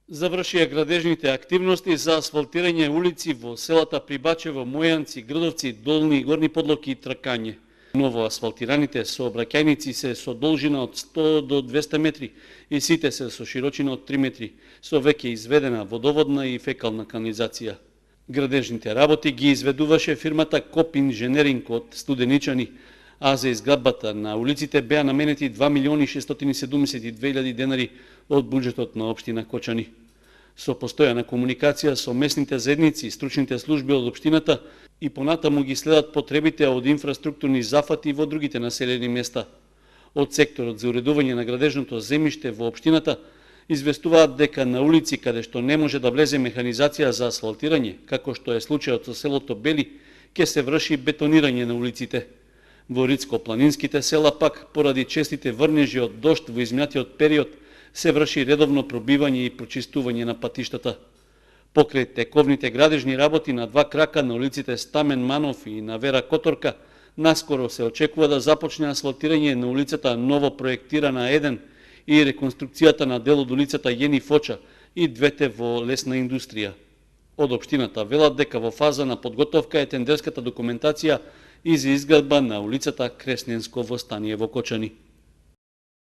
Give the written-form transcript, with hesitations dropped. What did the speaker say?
Завршија градежните активности за асфалтирање улици во селата Прибачево, Мојанци, Грдовци, Долни и Горни Подлоки и Тракање. Ново асфалтираните сообраќајници се со должина од 100 до 200 метри и сите се со широчина од 3 метри, со веќе изведена водоводна и фекална канализација. Градежните работи ги изведуваше фирмата Коп Инженеринг од Студеничани, а за изградбата на улиците беа наменети 2.672.000 денари од буџетот на општина Кочани. Со постојана комуникација со местните заедници и стручните служби од општината и понатаму ги следат потребите од инфраструктурни зафати во другите населени места. Од секторот за уредување на градежното земјиште во општината известуваат дека на улици каде што не може да влезе механизација за асфалтирање, како што е случајот со селото Бели, ќе се врши бетонирање на улиците. Во Рицко-планинските села пак, поради честите врнежи од дожд во изминатиот период, се врши редовно пробивање и прочистување на патиштата. Покрај тековните градежни работи на два крака на улиците Стамен Манов и на Вера Которка, наскоро се очекува да започне асфалтирање на улицата Ново проектирана 1 и реконструкцијата на дел од улицата Јени Фоча и двете во лесна индустрија. Од општината велат дека во фаза на подготовка е тендерската документација и за изградба на улицата Кресненско во Станиево Кочани.